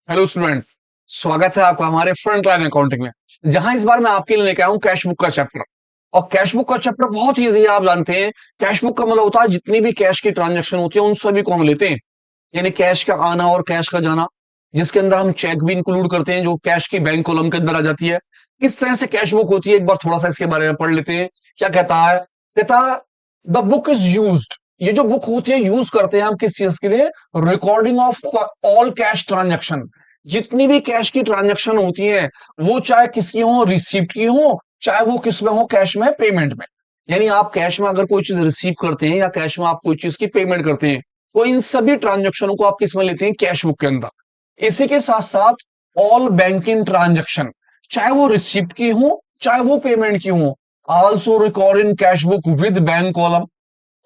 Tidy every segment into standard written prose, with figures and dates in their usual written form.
Hello student. स्वागत है आपका हमारे फ्रंट लाइन अकाउंटिंग में। जहां इस बार मैं आपके लिए लेके आया हूं कैश बुक का चैप्टर। और कैश बुक का चैप्टर बहुत ईजी है, आप जानते हैं। कैश बुक का मतलब होता है जितनी भी कैश की ट्रांजैक्शन होती है उन सभी को हम लेते हैं। यानी कैश का आना और कैश का जाना, जिसके अंदर हम चेक भी इंक्लूड करते हैं जो कैश की बैंक कॉलम के अंदर आ जाती है। किस तरह से कैश बुक होती है एक बार थोड़ा सा इसके बारे में पढ़ लेते हैं। क्या कहता है? कहता है द बुक इज यूज्ड। ये जो बुक होती है यूज करते हैं हम किस चीज के लिए? Recording of all cash transaction. जितनी भी कैश की ट्रांजैक्शन होती है, वो चाहे किसकी हो, रिसिप्ट की हो, चाहे वो किस में हो, कैश में, पेमेंट में। यानी आप कैश में अगर कोई चीज रिसीव करते हैं या कैश में आप कोई चीज की पेमेंट करते हैं, तो इन सभी ट्रांजैक्शनों को आप किस में लेते हैं? कैश बुक के अंदर। इसी के साथ साथ ऑल बैंकिंग ट्रांजैक्शन, चाहे वो रिसिप्ट की हो चाहे वो पेमेंट की हो, also record in cash book with bank column.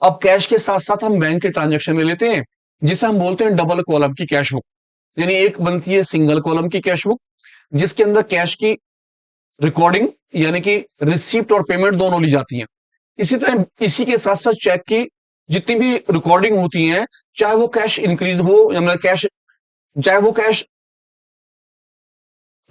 अब कैश के साथ साथ हम बैंक के ट्रांजैक्शन में लेते हैं, जिसे हम बोलते हैं डबल कॉलम की कैश बुक। यानी एक बनती है सिंगल कॉलम की कैश बुक, जिसके अंदर कैश की रिकॉर्डिंग यानी कि रिसिप्ट और पेमेंट दोनों ली जाती है। इसी तरह इसी के साथ साथ चेक की जितनी भी रिकॉर्डिंग होती है, चाहे वो कैश इंक्रीज हो या मतलब कैश, चाहे वो कैश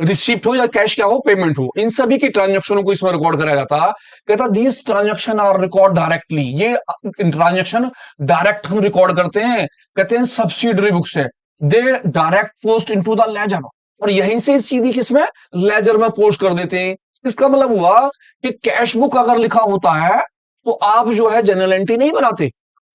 रिसिप्ट हो या कैश क्या हो, पेमेंट हो, इन सभी की ट्रांजेक्शनों को इसमें रिकॉर्ड कराया जाता है। कहता these transaction are record directly. ये ट्रांजेक्शन डायरेक्ट हम रिकॉर्ड करते हैं, कहते हैं सब्सिडरी बुक से। They direct post into the ledger. और यहीं से सीधी किसमें? लेजर में पोस्ट कर देते हैं। इसका मतलब हुआ कि कैश बुक अगर लिखा होता है तो आप जो है जनरल एंट्री नहीं बनाते,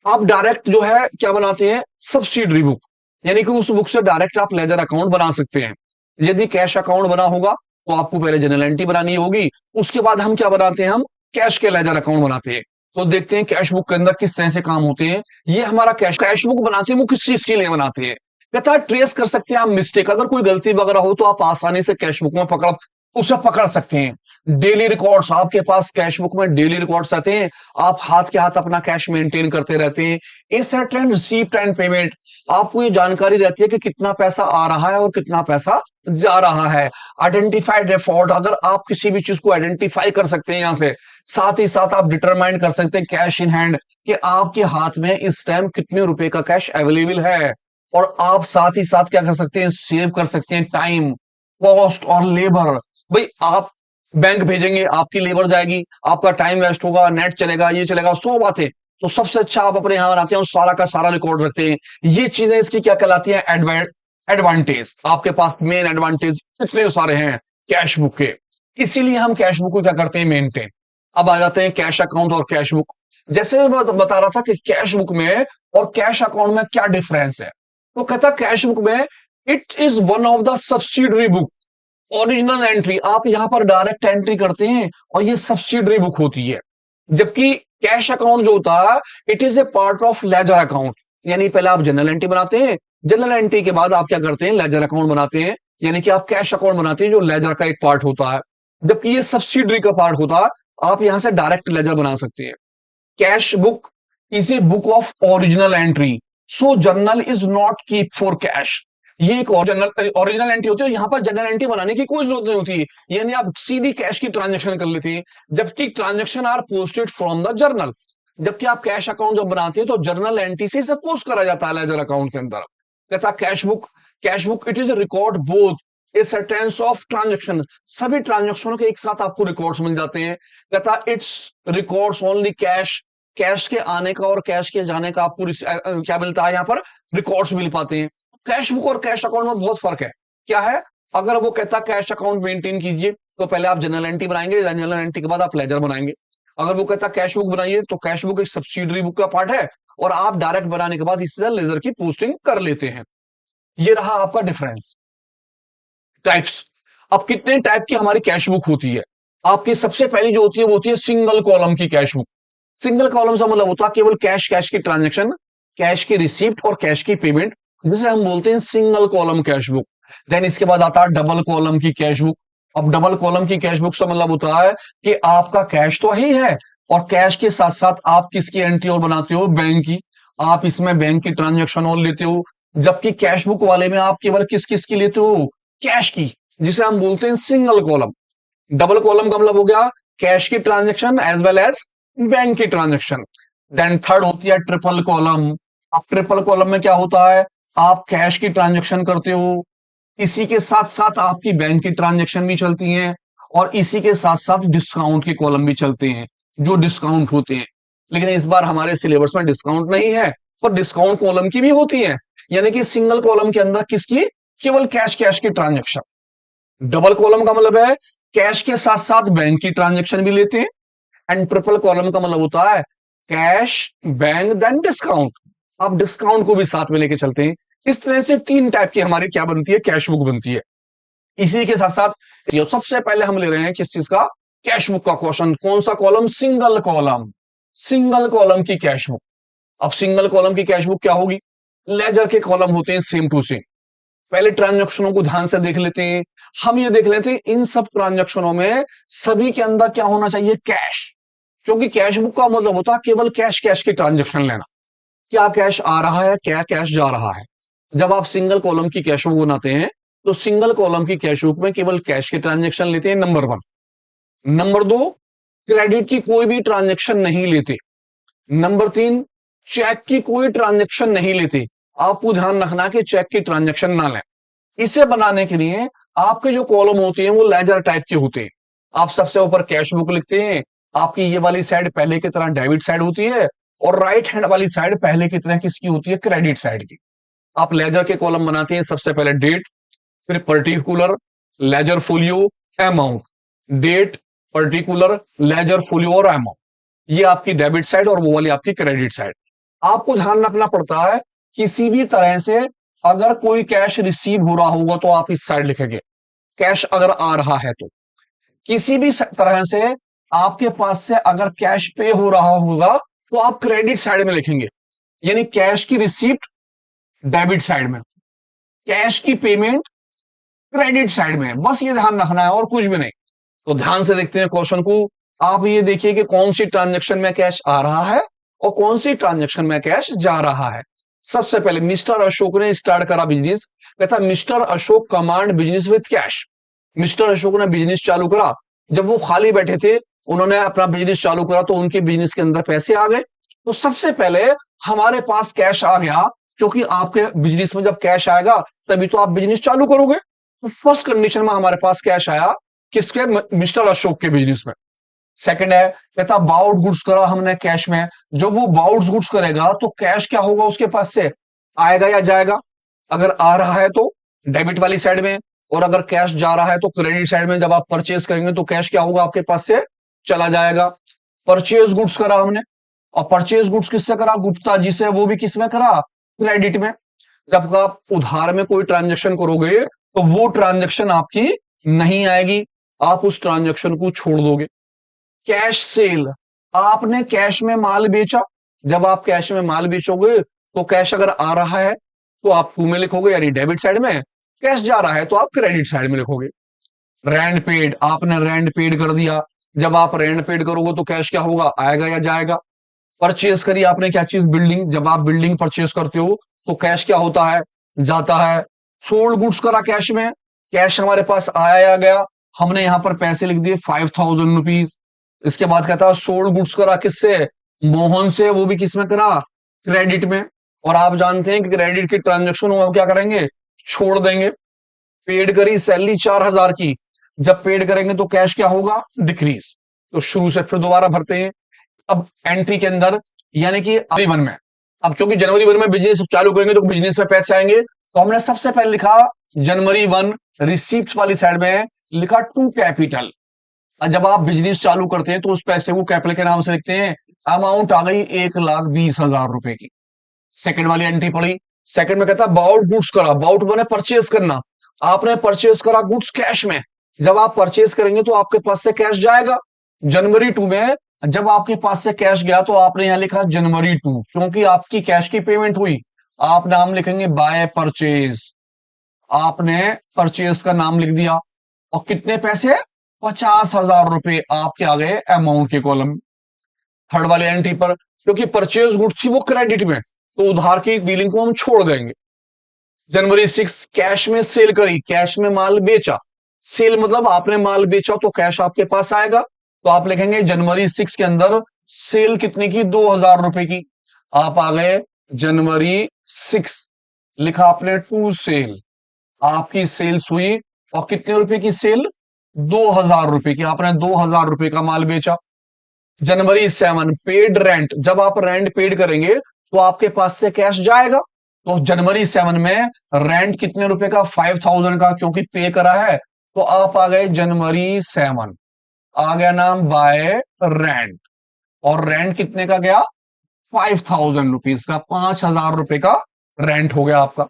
आप डायरेक्ट जो है क्या बनाते हैं? Subsidiary book. यानी कि उस बुक से डायरेक्ट आप लेजर अकाउंट बना सकते हैं। यदि कैश अकाउंट बना होगा तो आपको पहले जनरल एंट्री बनानी होगी, उसके बाद हम क्या बनाते हैं? हम कैश के लेजर अकाउंट बनाते हैं। तो देखते हैं कैश बुक के अंदर किस तरह से काम होते हैं। ये हमारा कैश कैश बुक बनाते हैं वो किस चीज के लिए बनाते हैं? कहता है ट्रेस कर सकते हैं आप मिस्टेक, अगर कोई गलती वगैरह हो तो आप आसानी से कैश बुक में उसे पकड़ सकते हैं। डेली रिकॉर्ड्स, आपके पास कैश बुक में डेली रिकॉर्ड्स आते हैं, आप हाथ के हाथ अपना कैश मेंटेन करते रहते हैं। Asset and receipt and payment, आपको ये जानकारी रहती है कि कितना पैसा आ रहा है और कितना पैसा जा रहा है। आइडेंटिफाइड रेफॉर्ड, अगर आप किसी भी चीज को आइडेंटिफाई कर सकते हैं यहां से, साथ ही साथ आप डिटरमाइन कर सकते हैं कैश इन हैंड, कि आपके हाथ में इस टाइम कितने रुपए का कैश अवेलेबल है। और आप साथ ही साथ क्या कर सकते हैं? सेव कर सकते हैं टाइम, कॉस्ट और लेबर। भाई आप बैंक भेजेंगे, आपकी लेबर जाएगी, आपका टाइम वेस्ट होगा, नेट चलेगा, ये चलेगा, 100 बातें। तो सबसे अच्छा आप अपने यहां बनाते हैं और सारा का सारा रिकॉर्ड रखते हैं। ये चीजें इसकी क्या कहलाती है? एडवांटेज। आपके पास मेन एडवांटेज कितने सारे हैं कैश बुक के, इसीलिए हम कैश बुक को क्या करते हैं? मेंटेन। अब आ जाते हैं कैश अकाउंट और कैश बुक। जैसे मैं बता रहा था कि कैश बुक में और कैश अकाउंट में क्या डिफरेंस है, तो कहता कैश बुक में it is one of the subsidiary book. Original entry आप यहां पर डायरेक्ट एंट्री करते हैं और ये सब्सिडरी बुक होती है। जबकि कैश अकाउंट जो होता है it is a part of ledger account. यानी पहले आप जनरल एंट्री बनाते हैं, जनरल एंट्री के बाद आप क्या करते हैं? लेजर अकाउंट बनाते हैं। यानी कि आप कैश अकाउंट बनाते हैं जो लेजर का एक पार्ट होता है, जबकि ये सब्सिडरी का पार्ट होता है। आप यहां से डायरेक्ट लेजर बना सकते हैं। Cash book is a book of original entry, so journal is not keep for cash. ये एक ओरिजिनल एंट्री होती है, यहां पर जनरल एंट्री बनाने की कोई जरूरत नहीं होती। यानी आप सीधी कैश की ट्रांजेक्शन कर लेते हैं, जबकि transaction are posted from the journal. जबकि आप कैश अकाउंट जब बनाते हैं तो जर्नल एंट्री से इसे पोस्ट करा जाता है लेजर अकाउंट के अंदर। कहता cash book it is record both a सर्टेंस ऑफ ट्रांजेक्शन, सभी ट्रांजेक्शनों के एक साथ आपको रिकॉर्ड्स मिल जाते हैं। कहता it's records only cash, cash के आने का और कैश के जाने का आपको क्या मिलता है? यहाँ पर रिकॉर्ड्स मिल पाते हैं। कैश बुक और कैश अकाउंट में बहुत फर्क है। क्या है? अगर वो कहता कैश अकाउंट मेंटेन कीजिए तो पहले आप जनरल एंट्री बनाएंगे, जनरल एंट्री के बाद आप लेजर बनाएंगे। अगर वो कहता कैश बुक बनाइए तो कैश बुक एक सब्सिडरी बुक का पार्ट है और आप डायरेक्ट बनाने के बाद इससे लेजर की पोस्टिंग कर लेते हैं। ये रहा आपका डिफरेंस। टाइप्स, अब कितने टाइप की हमारी कैश बुक होती है? आपकी सबसे पहली जो होती है वो होती है सिंगल कॉलम की कैश बुक। सिंगल कॉलम का मतलब होता है केवल कैश, कैश की ट्रांजेक्शन, कैश की रिसीप्ट और कैश की पेमेंट, जिसे हम बोलते हैं single column cash book. Then इसके बाद आता है डबल कॉलम की कैश बुक। अब डबल कॉलम की कैश बुक का मतलब होता है कि आपका कैश तो ही है और कैश के साथ साथ आप किसकी एंट्री और बनाते हो? बैंक की। आप इसमें बैंक की ट्रांजेक्शन और लेते हो, जबकि कैश बुक वाले में आप केवल किस किस की लेते हो? कैश की, जिसे हम बोलते हैं सिंगल कॉलम। डबल कॉलम का मतलब हो गया कैश की transaction as well as bank की ट्रांजेक्शन। देन थर्ड होती है ट्रिपल कॉलम। अब ट्रिपल कॉलम में क्या होता है? आप कैश की ट्रांजेक्शन करते हो, इसी के साथ साथ आपकी बैंक की ट्रांजेक्शन भी चलती हैं, और इसी के साथ साथ डिस्काउंट के कॉलम भी चलते हैं, जो डिस्काउंट होते हैं। लेकिन इस बार हमारे सिलेबस में डिस्काउंट नहीं है, पर डिस्काउंट कॉलम की भी होती है। यानी कि सिंगल कॉलम के अंदर किसकी, केवल कैश कैश की ट्रांजेक्शन। डबल कॉलम का मतलब है कैश के साथ साथ बैंक की ट्रांजेक्शन भी लेते हैं। एंड ट्रिपल कॉलम का मतलब होता है कैश, बैंक, देन डिस्काउंट। आप डिस्काउंट को भी साथ में लेके चलते हैं। इस तरह से तीन टाइप की हमारी क्या बनती है, कैश बुक बनती है। इसी के साथ साथ ये सबसे पहले हम ले रहे हैं किस चीज का, कैश बुक का क्वेश्चन। कौन सा column, single column, single column की कैश बुक। अब सिंगल कॉलम की कैश बुक क्या होगी, लेजर के कॉलम होते हैं सेम टू सेम। पहले ट्रांजैक्शनों को ध्यान से देख लेते हैं। हम ये देख लेते हैं इन सब ट्रांजैक्शनों में सभी के अंदर क्या होना चाहिए, कैश। क्योंकि कैश बुक का मतलब होता है केवल कैश कैश की ट्रांजैक्शन लेना, क्या कैश आ रहा है, क्या कैश जा रहा है। जब आप सिंगल कॉलम की कैश बुक बनाते हैं तो सिंगल कॉलम की कैश बुक में केवल कैश के ट्रांजैक्शन लेते हैं, नंबर वन। नंबर दो, क्रेडिट की कोई भी ट्रांजैक्शन नहीं लेते। नंबर तीन, चेक की कोई ट्रांजैक्शन नहीं लेते। आपको ध्यान रखना कि चेक की ट्रांजैक्शन ना लें। इसे बनाने के लिए आपके जो कॉलम होते हैं वो लेजर टाइप के होते हैं। आप सबसे ऊपर कैश बुक लिखते हैं, आपकी ये वाली साइड पहले की तरह डेबिट साइड होती है, और राइट हैंड वाली साइड पहले की तरह किसकी होती है, क्रेडिट साइड की। आप लेजर के कॉलम बनाते हैं, सबसे पहले डेट, फिर particular, ledger folio, amount. Date, particular, ledger folio और अमाउंट, ये आपकी डेबिट साइड और वो वाली आपकी क्रेडिट साइड। आपको ध्यान रखना पड़ता है किसी भी तरह से अगर कोई कैश रिसीव हो रहा होगा तो आप इस साइड लिखेंगे, कैश अगर आ रहा है तो। किसी भी तरह से आपके पास से अगर कैश पे हो रहा होगा तो आप क्रेडिट साइड में लिखेंगे, यानी कैश की रिसीप्ट डेबिट साइड में, कैश की पेमेंट क्रेडिट साइड में। बस ये ध्यान रखना है और कुछ भी नहीं। तो ध्यान से देखते हैं क्वेश्चन को। आप ये देखिए कि कौन सी ट्रांजैक्शन में कैश आ रहा है और कौन सी ट्रांजैक्शन में कैश जा रहा है। सबसे पहले मिस्टर अशोक ने स्टार्ट करा बिजनेस, कहता mister Ashok command business with cash. Mister Ashok ने बिजनेस चालू करा, जब वो खाली बैठे थे उन्होंने अपना बिजनेस चालू करा तो उनके बिजनेस के अंदर पैसे आ गए। तो सबसे पहले हमारे पास कैश आ गया, क्योंकि आपके बिजनेस में जब कैश आएगा तभी तो आप बिजनेस चालू करोगे। तो फर्स्ट कंडीशन में हमारे पास कैश आया, किसके, मिस्टर अशोक के बिजनेस में। सेकंड है, कहता बाउट गुड्स करा हमने कैश में। जब वो बाउट गुड्स करेगा तो कैश क्या होगा उसके पास से, आएगा या जाएगा। अगर आ रहा है तो डेबिट वाली साइड में, और अगर कैश जा रहा है तो क्रेडिट साइड में। जब आप परचेज करेंगे तो कैश क्या होगा आपके पास से, चला जाएगा। परचेज गुड्स करा हमने, और परचेज गुड्स किससे करा, गुप्ता जी से, वो भी किसमें करा, क्रेडिट में। जब आप उधार में कोई ट्रांजेक्शन करोगे तो वो ट्रांजेक्शन आपकी नहीं आएगी, आप उस ट्रांजेक्शन को छोड़ दोगे। कैश सेल, आपने कैश में माल बेचा। जब आप कैश में माल बेचोगे तो कैश अगर आ रहा है तो आप टू में लिखोगे, यानी डेबिट साइड में। कैश जा रहा है तो आप क्रेडिट साइड में लिखोगे। रेंट पेड, आपने रेंट पेड कर दिया। जब आप रेंट पेड करोगे तो कैश क्या होगा, आएगा या जाएगा। परचेज करी आपने क्या चीज, बिल्डिंग। जब आप बिल्डिंग परचेज करते हो तो कैश क्या होता है, जाता है। सोल्ड गुड्स करा कैश में, कैश हमारे पास आया या गया। हमने यहां पर पैसे लिख दिए 5000 रुपीज। इसके बाद कहता है सोल्ड गुड्स करा किससे, मोहन से, वो भी किस में करा, क्रेडिट में। और आप जानते हैं कि क्रेडिट की ट्रांजेक्शन हम क्या करेंगे, छोड़ देंगे। पेड करी सैलरी 4000 की, जब पेड करेंगे तो कैश क्या होगा, डिक्रीज। तो शुरू से फिर दोबारा भरते हैं। अब एंट्री के अंदर, यानी कि जनवरी 1 में, अब क्योंकि जनवरी 1 में बिजनेस चालू करेंगे तो बिजनेस में पैसे आएंगे, तो हमने सबसे पहले लिखा जनवरी 1, रिसीप्ट वाली साइड में लिखा टू कैपिटल। जब आप बिजनेस चालू करते हैं तो उस पैसे को कैपिटल के नाम से लिखते हैं। अमाउंट आ गई 1,20,000 रुपए की। सेकंड वाली एंट्री पड़ी। सेकंड में कहता बाउट गुड्स करा, बाउट बने परचेज करना। आपने परचेज करा गुड्स कैश में। जब आप परचेज करेंगे तो आपके पास से कैश जाएगा। जनवरी 2 में जब आपके पास से कैश गया तो आपने यहां लिखा जनवरी 2, क्योंकि आपकी कैश की पेमेंट हुई। आप नाम लिखेंगे बाय परचेज, आपने परचेज का नाम लिख दिया। और कितने पैसे, 50,000 रुपए आपके आ गए अमाउंट के कॉलम। थर्ड वाली एंट्री पर, क्योंकि परचेज गुड्स थी वो क्रेडिट में, तो उधार की डीलिंग को हम छोड़ देंगे। जनवरी 6 कैश में सेल करी, कैश में माल बेचा। सेल मतलब आपने माल बेचा तो कैश आपके पास आएगा, तो आप लिखेंगे जनवरी 6 के अंदर सेल कितने की, 2,000 रुपए की। आप आ गए जनवरी 6, लिखा आपने टू सेल। आपकी सेल्स हुई और कितने रुपए की सेल, 2,000 रुपए की, आपने 2,000 रुपए का माल बेचा। जनवरी 7 पेड रेंट, जब आप रेंट पेड करेंगे तो आपके पास से कैश जाएगा। तो जनवरी 7 में रेंट कितने रुपए का, 5,000 का, क्योंकि पे करा है। तो आप आ गए जनवरी 7, आ गया नाम बाय रेंट, और रेंट कितने का गया, 5,000 रुपीज का, 5,000 रुपए का रेंट हो गया आपका।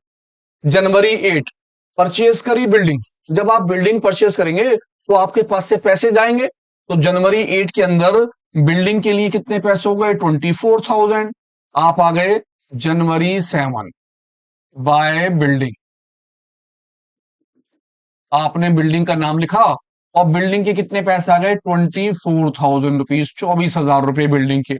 जनवरी 8 परचेज करी बिल्डिंग, जब आप बिल्डिंग परचेज करेंगे तो आपके पास से पैसे जाएंगे। तो जनवरी 8 के अंदर बिल्डिंग के लिए कितने पैसे हो गए, 24,000। आप आ गए जनवरी 7 बाय बिल्डिंग, आपने बिल्डिंग का नाम लिखा और बिल्डिंग के कितने पैसे आ गए, 24,000 रुपीज, 24,000 रुपए बिल्डिंग के।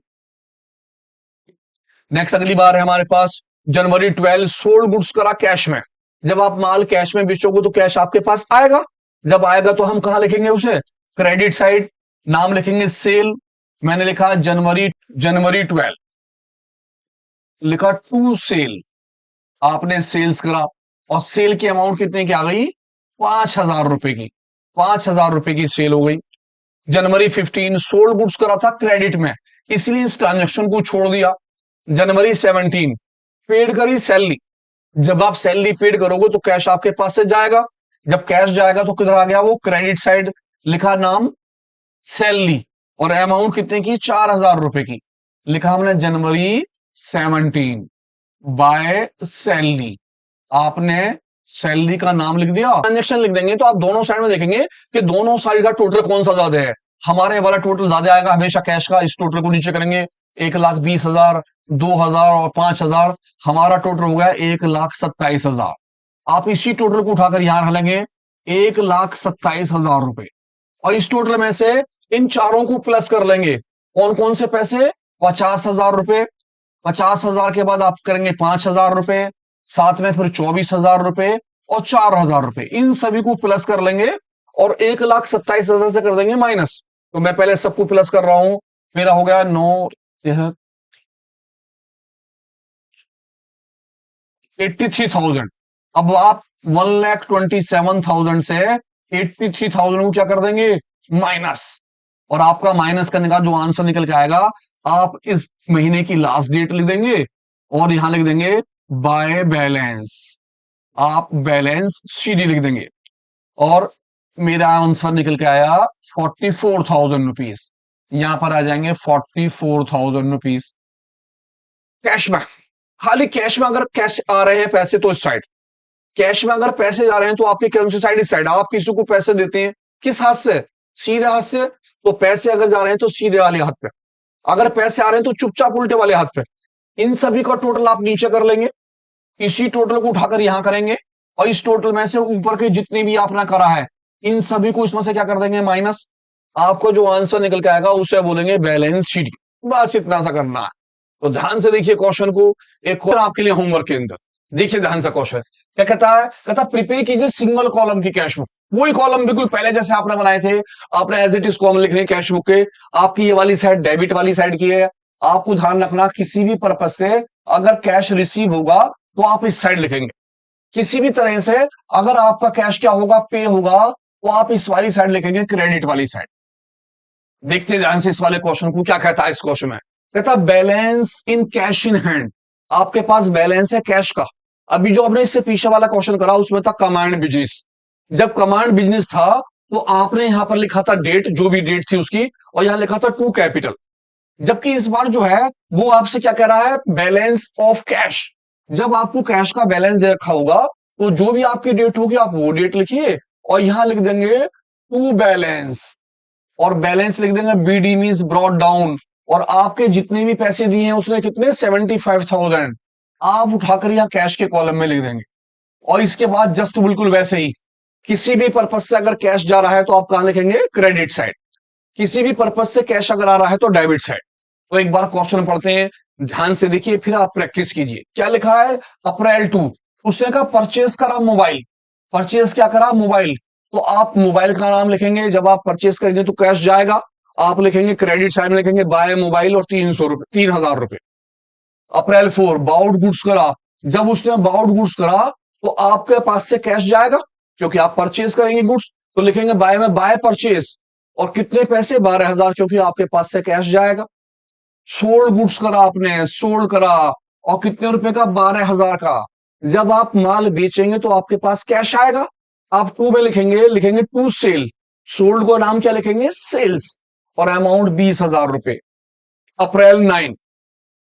नेक्स्ट अगली बार है हमारे पास जनवरी 12 सोल्ड गुड्स करा कैश में, जब आप माल कैश में बेचोगे तो कैश आपके पास आएगा। जब आएगा तो हम कहां लिखेंगे उसे, क्रेडिट साइड, नाम लिखेंगे सेल। मैंने लिखा जनवरी 12 लिखा टू सेल, आपने सेल्स करा और सेल की अमाउंट कितने की आ गई, 5,000 रुपए की, 5,000 रुपए की सेल हो गई। जनवरी 15 सोल्ड गुड्स करा था क्रेडिट में, इसलिए इस ट्रांजेक्शन को छोड़ दिया। जनवरी 17 पेड करी सैलरी, जब आप सैलरी पेड करोगे तो कैश आपके पास से जाएगा। जब कैश जाएगा तो किधर आ गया वो, क्रेडिट साइड, लिखा नाम सैलरी और अमाउंट कितने की, 4,000 रुपए की, लिखा हमने जनवरी 17 बाय सैलरी, आपने सैलरी का नाम लिख दिया। ट्रांजेक्शन लिख देंगे तो आप दोनों साइड में देखेंगे कि दोनों साइड का टोटल कौन सा ज्यादा है, हमारे वाला टोटल ज्यादा आएगा हमेशा कैश का। इस टोटल को नीचे करेंगे, 1,20,000, 2,000 और 5,000, हमारा टोटल हो गया 1,27,000। आप इसी टोटल को उठाकर यहां रखेंगे, 1,27,000 रुपए, और इस टोटल में से इन चारों को प्लस कर लेंगे। कौन कौन से पैसे, 50,000 रुपए, 50,000 के बाद आप करेंगे 5,000 रुपए, साथ में फिर 24,000 रुपए और 4,000 रुपए, इन सभी को प्लस कर लेंगे और 1,27,000 से कर देंगे माइनस। तो मैं पहले सबको प्लस कर रहा हूं, मेरा हो गया 9 83,000। अब आप 1,27,000 से 83,000 को क्या कर देंगे, माइनस, और आपका माइनस करने का जो आंसर निकल के आएगा, आप इस महीने की लास्ट डेट लिख देंगे और यहां लिख देंगे बाय बैलेंस, आप बैलेंस सीडी लिख देंगे और मेरा आंसर निकल के आया 44,000 रुपीज, यहां पर आ जाएंगे 44,000 रुपीज कैश में। खाली कैश में अगर कैश आ रहे हैं पैसे तो इस साइड, कैश में अगर पैसे जा रहे हैं तो आपके कौन सी साइड, इस साइड। आप किसी को पैसे देते हैं किस हाथ से, सीधे हाथ से, तो पैसे अगर जा रहे हैं तो सीधे वाले हाथ पे, अगर पैसे आ रहे हैं तो चुपचाप उल्टे वाले हाथ पे। इन सभी का टोटल आप नीचे कर लेंगे, इसी टोटल को उठाकर यहां करेंगे और इस टोटल में से ऊपर के जितने भी आपने करा है इन सभी को इसमें से क्या कर देंगे, माइनस। आपको जो आंसर निकल के आएगा उसे बोलेंगे बैलेंस शीट। बस इतना सा करना है। तो ध्यान से देखिए क्वेश्चन को, एक क्वेश्चन आपके लिए होमवर्क के अंदर, देखिए ध्यान से क्वेश्चन क्या कहता है, कहता प्रिपेयर कीजिए सिंगल कॉलम की कैश बुक, वही कॉलम बिल्कुल पहले जैसे आपने बनाए थे, आपने एज इट इज कॉलम लिखने कैश बुक के। आपकी ये वाली साइड डेबिट वाली साइड की है, आपको ध्यान रखना किसी भी पर्पज से अगर कैश रिसीव होगा तो आप इस साइड लिखेंगे, किसी भी तरह से अगर आपका कैश क्या होगा, पे होगा, तो आप इस वाली साइड लिखेंगे, क्रेडिट वाली साइड। देखते ध्यान से इस वाले क्वेश्चन को क्या कहता है। इस क्वेश्चन में कहता balance in cash in hand, आपके पास बैलेंस है कैश का। अभी जो आपने इससे पीछे वाला क्वेश्चन करा उसमें था कमांड बिजनेस, जब कमांड बिजनेस था तो आपने यहां पर लिखा था डेट, जो भी डेट थी उसकी, और यहां लिखा था टू कैपिटल। जबकि इस बार जो है वो आपसे क्या कह रहा है, बैलेंस ऑफ कैश। जब आपको कैश का बैलेंस दे रखा होगा तो जो भी आपकी डेट होगी आप वो डेट लिखिए और यहां लिख देंगे टू बैलेंस, और बैलेंस लिख देंगे बीडी मींस ब्रॉट डाउन, और आपके जितने भी पैसे दिए हैं उसने कितने, 75,000, आप उठाकर यहां कैश के कॉलम में लिख देंगे। और इसके बाद जस्ट बिल्कुल वैसे ही किसी भी पर्पज से अगर कैश जा रहा है तो आप कहां लिखेंगे, क्रेडिट साइड, किसी भी पर्पज से कैश अगर आ रहा है तो डेबिट साइड। तो एक बार क्वेश्चन पढ़ते हैं, ध्यान से देखिए फिर आप प्रैक्टिस कीजिए। क्या लिखा है, अप्रैल 2 उसने कहा परचेज करा मोबाइल, परचेज क्या करा, मोबाइल, तो आप मोबाइल का नाम लिखेंगे। जब आप परचेज करेंगे तो कैश जाएगा, आप लिखेंगे क्रेडिट साइड में लिखेंगे बाय मोबाइल और 300 रुपए, 3,000 रुपए। अप्रैल 4 बाउट गुड्स करा, जब उसने बाउट गुड्स करा तो आपके पास से कैश जाएगा क्योंकि आप परचेज करेंगे गुड्स, तो लिखेंगे बाय में बाय परचेज, और कितने पैसे 12,000 क्योंकि आपके पास से कैश जाएगा। सोल्ड गुड्स करा आपने, सोल्ड करा, और कितने रुपए का 12,000 का। जब आप माल बेचेंगे तो आपके पास कैश आएगा, आप टू में लिखेंगे टू सेल, सोल्ड को नाम क्या लिखेंगे सेल्स, और अमाउंट 20,000 रुपए। अप्रैल 9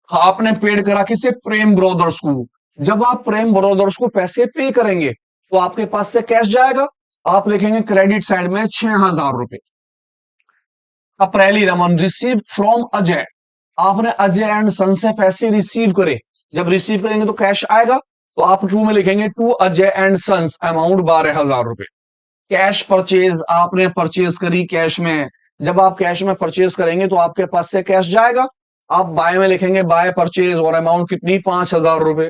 आपने पेड करा किसे प्रेम ब्रदर्स को, जब आप प्रेम ब्रदर्स को पैसे पे करेंगे तो आपके पास से कैश जाएगा, आप लिखेंगे क्रेडिट साइड में 6,000 रुपए। अप्रैल 11 रिसीव फ्रॉम अजय, आपने अजय एंड सन से पैसे रिसीव करे, जब रिसीव करेंगे तो कैश आएगा, तो आप टू में लिखेंगे to Ajay and sons amount 12,000 रुपए। कैश परचेज आपने परचेज करी कैश में, जब आप कैश में परचेज करेंगे तो आपके पास से कैश जाएगा, आप बाय में लिखेंगे बाय परचेज, और अमाउंट कितनी 5,000 रुपए।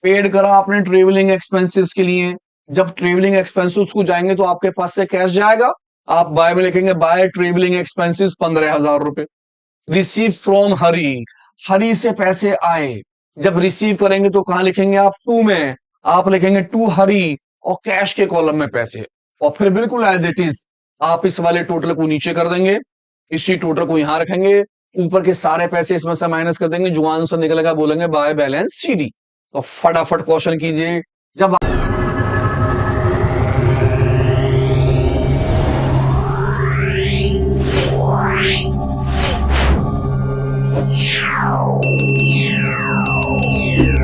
पेड करा आपने ट्रेवलिंग एक्सपेंसेस के लिए, जब ट्रेवलिंग एक्सपेंसेस को जाएंगे तो आपके पास से कैश जाएगा, आप बाय में लिखेंगे बाय ट्रेवलिंग एक्सपेंसेस 15,000 रुपए। रिसीव फ्रॉम हरी, हरी से पैसे आए, जब रिसीव करेंगे तो कहां लिखेंगे आप टू में, आप लिखेंगे टू हरी, और कैश के कॉलम में पैसे, और फिर बिल्कुल एज इट इज आप इस वाले टोटल को नीचे कर देंगे, इसी टोटल को यहां रखेंगे, ऊपर के सारे पैसे इसमें से माइनस कर देंगे, जो आंसर निकलेगा बोलेंगे बाय बैलेंस सीडी। तो फटाफट क्वेश्चन कीजिए। जब